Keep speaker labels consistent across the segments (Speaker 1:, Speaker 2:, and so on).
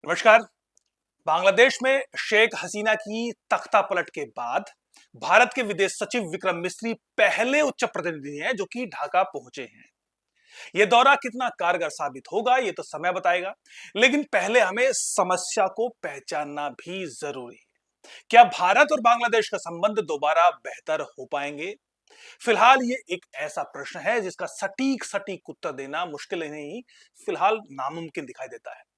Speaker 1: नमस्कार। बांग्लादेश में शेख हसीना की तख्ता पलट के बाद भारत के विदेश सचिव विक्रम मिस्री पहले उच्च प्रतिनिधि हैं जो कि ढाका पहुंचे हैं। यह दौरा कितना कारगर साबित होगा ये तो समय बताएगा, लेकिन पहले हमें समस्या को पहचानना भी जरूरी है। क्या भारत और बांग्लादेश का संबंध दोबारा बेहतर हो पाएंगे? फिलहाल ये एक ऐसा प्रश्न है जिसका सटीक सटीक उत्तर देना मुश्किल ही नहीं, फिलहाल नामुमकिन दिखाई देता है।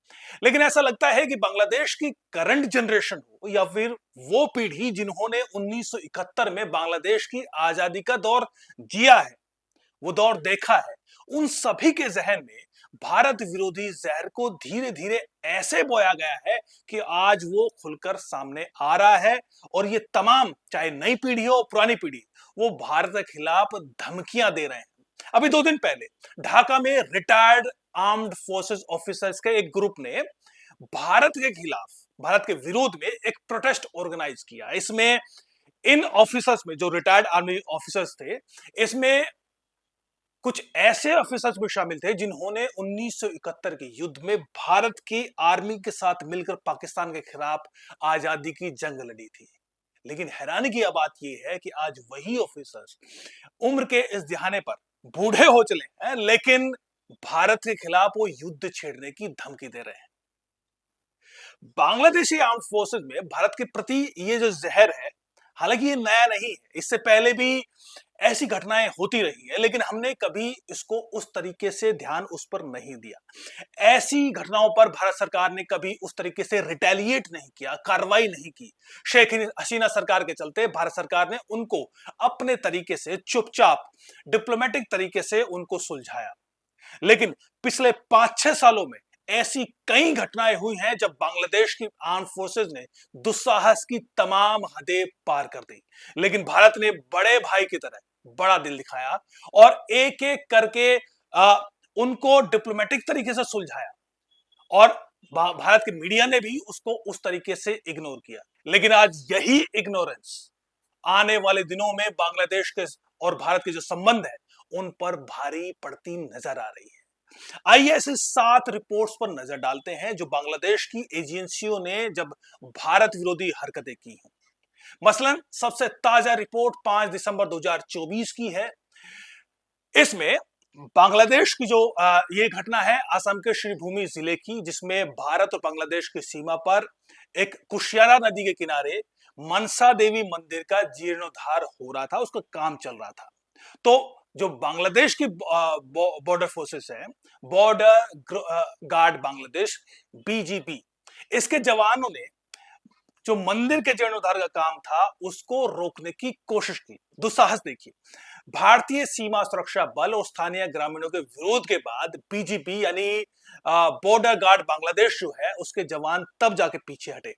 Speaker 1: लेकिन ऐसा लगता है कि बांग्लादेश की करंट जनरेशन हो या फिर वो पीढ़ी जिन्होंने 1971 में बांग्लादेश की आजादी का दौर जिया है, वो दौर देखा है, उन सभी के जहन में भारत विरोधी जहर को धीरे धीरे ऐसे बोया गया है कि आज वो खुलकर सामने आ रहा है। और ये तमाम, चाहे नई पीढ़ी हो पुरानी पीढ़ी, वो भारत के खिलाफ धमकियां दे रहे हैं। अभी 2 दिन पहले ढाका में रिटायर्ड आर्म्ड फोर्सेस ऑफिसर्स के एक ग्रुप ने भारत के खिलाफ, भारत के विरोध में एक प्रोटेस्ट ऑर्गेनाइज किया। इसमें इन ऑफिसर्स में, जो रिटायर्ड आर्मी ऑफिसर्स थे, इसमें कुछ ऐसे ऑफिसर्स भी शामिल थे जिन्होंने 1971 के युद्ध में भारत की आर्मी के साथ मिलकर पाकिस्तान के खिलाफ आजादी की जंग लड़ी थी। लेकिन हैरानी की बात यह है कि आज वही ऑफिसर्स उम्र के इस दिहाने पर बूढ़े हो चले हैं, लेकिन भारत के खिलाफ वो युद्ध छेड़ने की धमकी दे रहे हैं। बांग्लादेशी आर्म फोर्सेस में भारत के प्रति ये जो जहर है, हालांकि ये नया नहीं है, इससे पहले भी ऐसी घटनाएं होती रही है, लेकिन हमने कभी इसको उस तरीके से ध्यान उस पर नहीं दिया। ऐसी घटनाओं पर भारत सरकार ने कभी उस तरीके से रिटेलिएट नहीं किया, कार्रवाई नहीं की। शेख हसीना सरकार के चलते भारत सरकार ने उनको अपने तरीके से चुपचाप डिप्लोमेटिक तरीके से उनको सुलझाया। लेकिन पिछले 5-6 सालों में ऐसी कई घटनाएं हुई हैं जब बांग्लादेश की आर्म फोर्सेस ने दुस्साहस की तमाम हदें पार कर दी, लेकिन भारत ने बड़े भाई की तरह बड़ा दिल दिखाया और एक एक करके उनको डिप्लोमेटिक तरीके से सुलझाया। और भारत के मीडिया ने भी उसको उस तरीके से इग्नोर किया। लेकिन आज यही इग्नोरेंस आने वाले दिनों में बांग्लादेश के और भारत के जो संबंध है उन पर भारी पड़ती नजर आ रही है। आइए ऐसे 7 रिपोर्ट्स पर नजर डालते हैं जो बांग्लादेश की एजेंसियों ने जब भारत विरोधी हरकतें की हैं। मसलन सबसे ताजा रिपोर्ट 5 दिसंबर 2024 की है। इसमें बांग्लादेश की जो ये घटना है असम के श्रीभूमि जिले की, जिसमें भारत और बांग्लादेश की सीमा पर एक कुशियारा नदी के किनारे मनसा देवी मंदिर का जीर्णोद्धार हो रहा था, उसका काम चल रहा था। तो जो बांग्लादेश की बॉर्डर फोर्सेस है, बॉर्डर गार्ड बांग्लादेश, बीजीबी, इसके जवानों ने जो मंदिर के जीर्णोद्धार का काम था उसको रोकने की कोशिश की। दुस्साहस देखिए, भारतीय सीमा सुरक्षा बल और स्थानीय ग्रामीणों के विरोध के बाद बीजीबी यानी बॉर्डर गार्ड बांग्लादेश जो है, उसके जवान तब जाके पीछे हटे।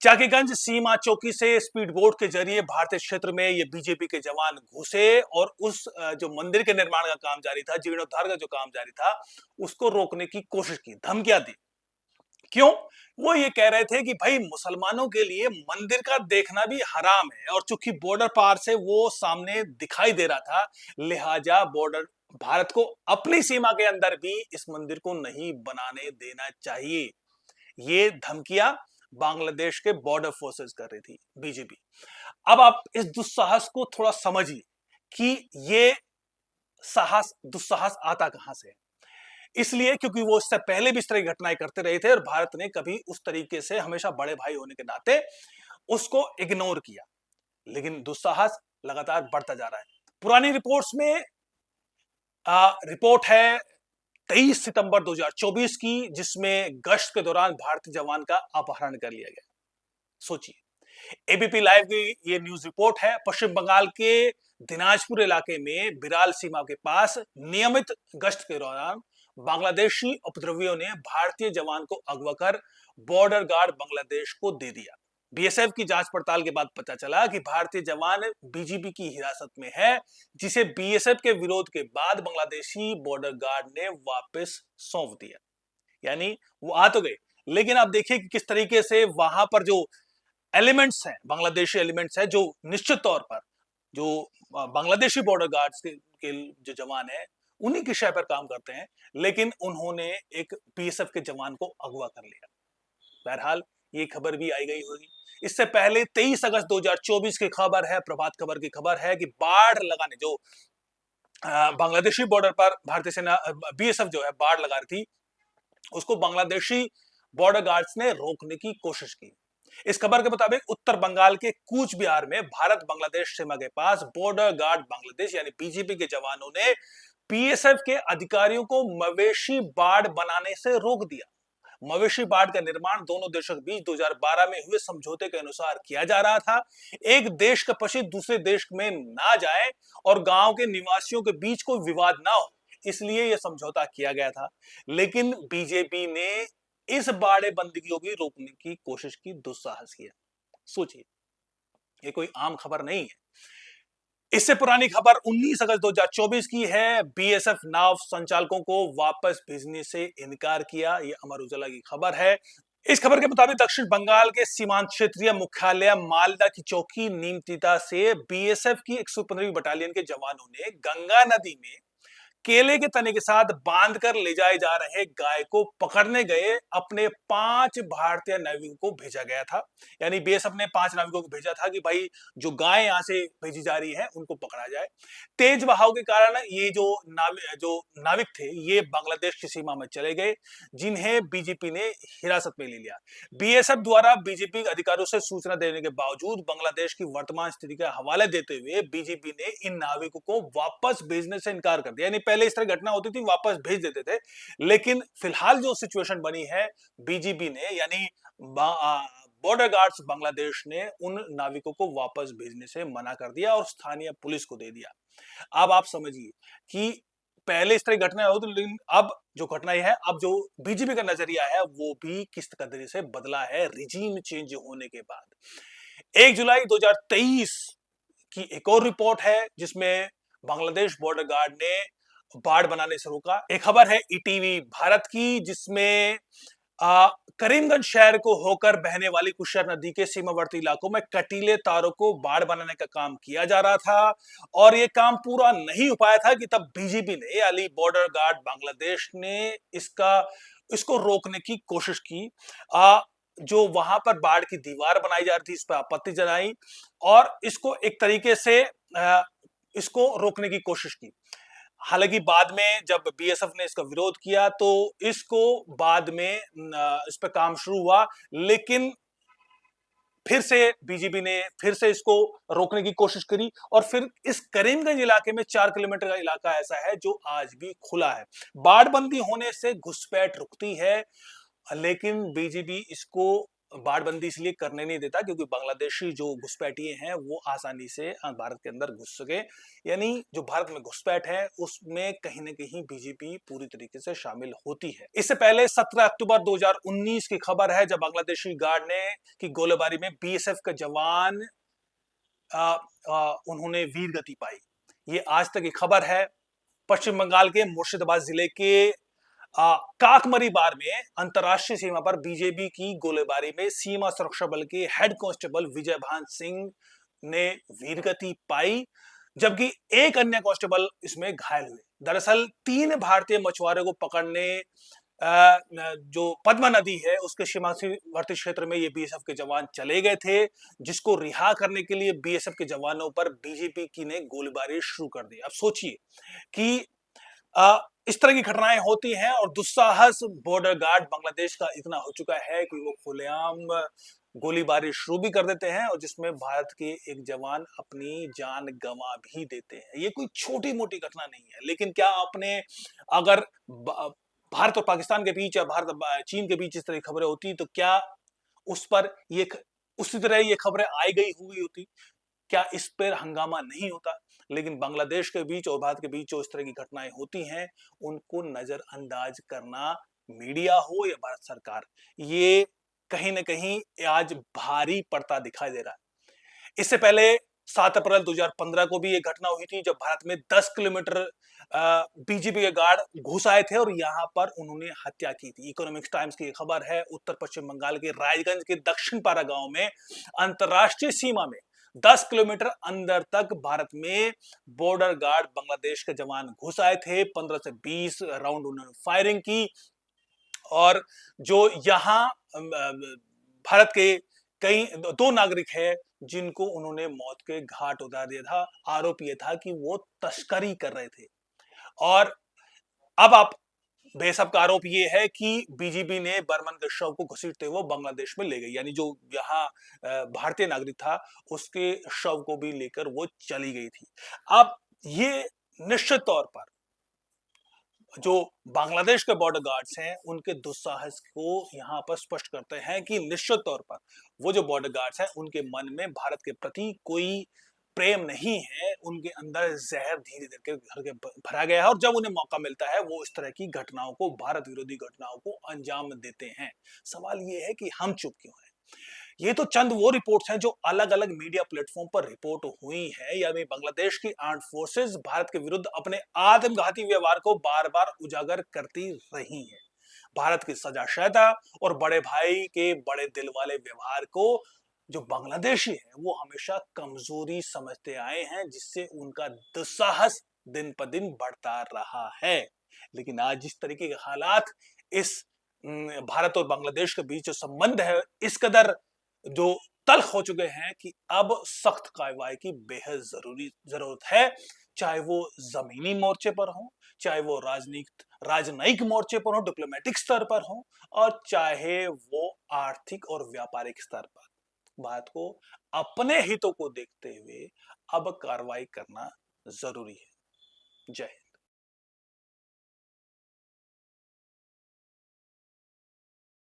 Speaker 1: चाकीगंज सीमा चौकी से स्पीड बोट के जरिए भारतीय क्षेत्र में ये बीजेपी के जवान घुसे और उस जो मंदिर के निर्माण का काम जारी था, जीर्णोद्धार का जो काम जारी था, उसको रोकने की कोशिश की, धमकियां दी। क्यों? वो ये कह रहे थे कि भाई मुसलमानों के लिए मंदिर का देखना भी हराम है, और चूंकि बॉर्डर पार से वो सामने दिखाई दे रहा था, लिहाजा बॉर्डर भारत को अपनी सीमा के अंदर भी इस मंदिर को नहीं बनाने देना चाहिए। ये धमकियां बांग्लादेश के बॉर्डर फोर्सेस कर रही थी, बीजेपी। अब आप इस दुस्साहस को थोड़ा समझिए कि ये साहस, दुस्साहस आता कहां से है। इसलिए क्योंकि वो इससे पहले भी इस तरह की घटनाएं करते रहे थे और भारत ने कभी उस तरीके से हमेशा बड़े भाई होने के नाते उसको इग्नोर किया। लेकिन दुस्साहस लगातार बढ़ता जा रहा है। पुरानी रिपोर्ट्स में रिपोर्ट है 23 सितंबर 2024 की, जिसमें गश्त के दौरान भारतीय जवान का अपहरण कर लिया गया। सोचिए, एबीपी लाइव की ये न्यूज रिपोर्ट है। पश्चिम बंगाल के दिनाजपुर इलाके में बिराल सीमा के पास नियमित गश्त के दौरान बांग्लादेशी उपद्रवियों ने भारतीय जवान को अगवा कर बॉर्डर गार्ड बांग्लादेश को दे दिया। बीएसएफ की जांच पड़ताल के बाद पता चला कि भारतीय जवान बीजीबी की हिरासत में है, जिसे बीएसएफ के विरोध के बाद बांग्लादेशी बॉर्डर गार्ड ने वापस सौंप दिया। यानी वो आ तो गए, लेकिन आप देखिए कि किस तरीके से वहां पर जो एलिमेंट्स हैं, बांग्लादेशी एलिमेंट्स हैं, जो निश्चित तौर पर जो बांग्लादेशी बॉर्डर गार्ड्स के जो जवान हैं उन्हीं की शय पर काम करते हैं, लेकिन उन्होंने एक बीएसएफ के जवान को अगवा कर लिया। बहरहाल ये खबर भी आई गई होगी। इससे पहले 23 अगस्त 2024 की खबर है, प्रभात खबर की खबर है कि बाढ़ लगाने जो बांग्लादेशी बॉर्डर पर भारतीय सेना बीएसएफ जो है बाढ़ लगा रही थी, उसको बांग्लादेशी बॉर्डर गार्ड्स ने रोकने की कोशिश की। इस खबर के मुताबिक उत्तर बंगाल के कूच बिहार में भारत बांग्लादेश सीमा के पास बॉर्डर गार्ड बांग्लादेश यानी बीजीपी के जवानों ने बीएसएफ के अधिकारियों को मवेशी बाढ़ बनाने से रोक दिया। मवेशी बाढ़ का निर्माण दोनों देशों के बीच 2012 में हुए समझौते के अनुसार किया जा रहा था। एक देश का पशु दूसरे देश में ना जाए और गांव के निवासियों के बीच कोई विवाद ना हो, इसलिए यह समझौता किया गया था। लेकिन बीजेपी ने इस बाड़े बंदियों की रोकने की कोशिश की, दुस्साहस किया। सोचिए, ये कोई आम खबर नहीं है। इससे पुरानी खबर 19 अगस्त 2024 की है। बीएसएफ नाव संचालकों को वापस भेजने से इनकार किया, यह अमर उजाला की खबर है। इस खबर के मुताबिक दक्षिण बंगाल के सीमांत क्षेत्रीय मुख्यालय मालदा की चौकी नीमतिता से बीएसएफ की 115वीं बटालियन के जवानों ने गंगा नदी में केले के तने के साथ बांधकर ले जाए जा रहे गाय को पकड़ने गए अपने 5 भारतीय नाविकों को भेजा गया था। यानी बीएसएफ ने 5 नाविकों को भेजा था कि भाई जो गाय यहां से भेजी जा रही है उनको पकड़ा जाए। तेज बहाव के कारण ये जो नाविक थे ये बांग्लादेश की सीमा में चले गए, जिन्हें बीजेपी ने हिरासत में ले लिया। बीएसएफ द्वारा बीजेपी अधिकारियों से सूचना देने के बावजूद बांग्लादेश की वर्तमान स्थिति का हवाला देते हुए बीजेपी ने इन नाविकों को वापस भेजने से इनकार कर दिया। यानी पहले इस तरह घटना होती थी, वापस भेज देते थे, लेकिन फिलहाल जो सिचुएशन बनी है, बीजेपी ने यानी बॉर्डर गार्ड्स बांग्लादेश ने उन नाविकों को वापस भेजने से मना कर दिया और स्थानीय पुलिस को दे दिया। अब आप समझिए कि पहले इस तरह घटना होती, लेकिन अब जो घटना है, अब जो बीजेपी का नजरिया है वो भी किस कदर से बदला है रिजीम चेंज होने के बाद। 1 जुलाई 2023 की एक और रिपोर्ट है जिसमें बांग्लादेश बॉर्डर गार्ड ने बाढ़ बनाने से रोका। एक खबर है ईटीवी भारत की जिसमें करीमगंज शहर को होकर बहने वाली कुशर नदी के सीमावर्ती इलाकों में कटीले तारों को बाढ़ बनाने का काम किया जा रहा था और यह काम पूरा नहीं हो पाया था कि तब बीजेपी ने यानी बॉर्डर गार्ड बांग्लादेश ने इसको रोकने की कोशिश की। जो वहां पर बाढ़ की दीवार बनाई जा रही थी, इस पर आपत्ति जताई और इसको एक तरीके से इसको रोकने की कोशिश की। हालांकि बाद में जब बीएसएफ ने इसका विरोध किया तो इसको बाद में इस पर काम शुरू हुआ, लेकिन फिर से बीजेपी ने फिर से इसको रोकने की कोशिश करी और फिर इस करीमगंज इलाके में 4 किलोमीटर का इलाका ऐसा है जो आज भी खुला है। बाढ़बंदी होने से घुसपैठ रुकती है, लेकिन बीजेपी इसको बाढ़बंदी इसलिए करने नहीं देता क्योंकि बांग्लादेशी जो घुसपैठिए हैं वो आसानी से भारत के अंदर घुस सके। यानी जो भारत में घुसपैठ है उसमें कहीं ना कहीं बीजेपी पूरी तरीके से शामिल होती है। इससे पहले 17 अक्टूबर 2019 की खबर है जब बांग्लादेशी गार्ड ने की गोलीबारी में बीएसएफ के जवान उन्होंने वीर गति पाई। ये आज तक की खबर है। पश्चिम बंगाल के मुर्शिदाबाद जिले के काकमरी बार में अंतरराष्ट्रीय सीमा पर बीजेपी की गोलीबारी में सीमा सुरक्षा बल के हेड कांस्टेबल विजय भान सिंह ने वीरगति पाई, जबकि एक अन्य कांस्टेबल इसमें घायल हुए। दरअसल 3 भारतीय मछुआरों को पकड़ने जो पद्मा नदी है उसके सीमावर्ती क्षेत्र में ये बीएसएफ के जवान चले गए थे, जिसको रिहा करने के लिए बीएसएफ के जवानों पर बीजेपी की ने गोलीबारी शुरू कर दी। अब सोचिए कि इस तरह की घटनाएं होती हैं और दुस्साहस बॉर्डर गार्ड बांग्लादेश का इतना हो चुका है कि वो खुलेआम गोलीबारी शुरू भी कर देते हैं और जिसमें भारत के एक जवान अपनी जान गंवा भी देते हैं। ये कोई छोटी मोटी घटना नहीं है, लेकिन क्या आपने अगर भारत और पाकिस्तान के बीच या भारत चीन के बीच इस तरह की खबरें होती तो क्या उस पर ये उसी तरह ये खबरें आई गई हुई होती, क्या इस पर हंगामा नहीं होता? लेकिन बांग्लादेश के बीच और भारत के बीच जो इस तरह की घटनाएं होती हैं उनको नजरअंदाज करना मीडिया हो या भारत सरकार, ये कहीं ना कहीं आज भारी पड़ता दिखाई दे रहा है। इससे पहले 7 अप्रैल 2015 को भी एक घटना हुई थी जब भारत में 10 किलोमीटर बीजेपी के गार्ड घुस आए थे और यहां पर उन्होंने हत्या की थी। इकोनॉमिक्स टाइम्स की खबर है। उत्तर पश्चिम बंगाल के रायगंज के दक्षिण पारा गांव में अंतरराष्ट्रीय सीमा में 10 किलोमीटर अंदर तक भारत में बॉर्डर गार्ड बांग्लादेश के जवान घुस आए थे। 15 से 20 राउंड उन्होंने फायरिंग की और जो यहाँ भारत के कई 2 नागरिक हैं जिनको उन्होंने मौत के घाट उतार दिया था। आरोप ये था कि वो तस्करी कर रहे थे। और अब आप बेशक का आरोप ये है कि बीजीबी ने बर्मन के शव को घसीटते हुए बांग्लादेश में ले गई, यानी जो यहाँ भारतीय नागरिक था उसके शव को भी लेकर वो चली गई थी। अब ये निश्चित तौर पर जो बांग्लादेश के बॉर्डर गार्ड्स हैं उनके दुस्साहस को यहाँ पर स्पष्ट करते हैं कि निश्चित तौर पर वो जो बॉर्डर गार्ड्स हैं उनके मन में भारत के प्रति कोई प्रेम नहीं है, उनके अंदर जहर धीरे धीरे घर के भरा गया है और जब उन्हें मौका मिलता है वो इस तरह की घटनाओं को, भारत विरोधी घटनाओं को अंजाम देते हैं। सवाल ये है कि हम चुप क्यों हैं? ये तो चंद वो रिपोर्ट्स हैं जो अलग अलग मीडिया प्लेटफॉर्म पर रिपोर्ट हुई है, यानी बांग्लादेश की आर्म्ड फोर्सेस भारत के विरुद्ध अपने आत्मघाती व्यवहार को बार बार उजागर करती रही है। भारत की सजाशयता और बड़े भाई के बड़े दिल वाले व्यवहार को जो बांग्लादेशी है वो हमेशा कमजोरी समझते आए हैं, जिससे उनका दुस्साहस दिन पर दिन बढ़ता रहा है। लेकिन आज जिस तरीके के हालात इस भारत और बांग्लादेश के बीच जो संबंध है इस कदर जो तल्ख हो चुके हैं कि अब सख्त कार्रवाई की बेहद जरूरत है, चाहे वो जमीनी मोर्चे पर हो, चाहे वो राजनयिक मोर्चे पर हो, डिप्लोमेटिक स्तर पर हो, और चाहे वो आर्थिक और व्यापारिक स्तर पर। भारत को अपने हितों को देखते हुए अब कार्रवाई करना जरूरी है। जय हिंद।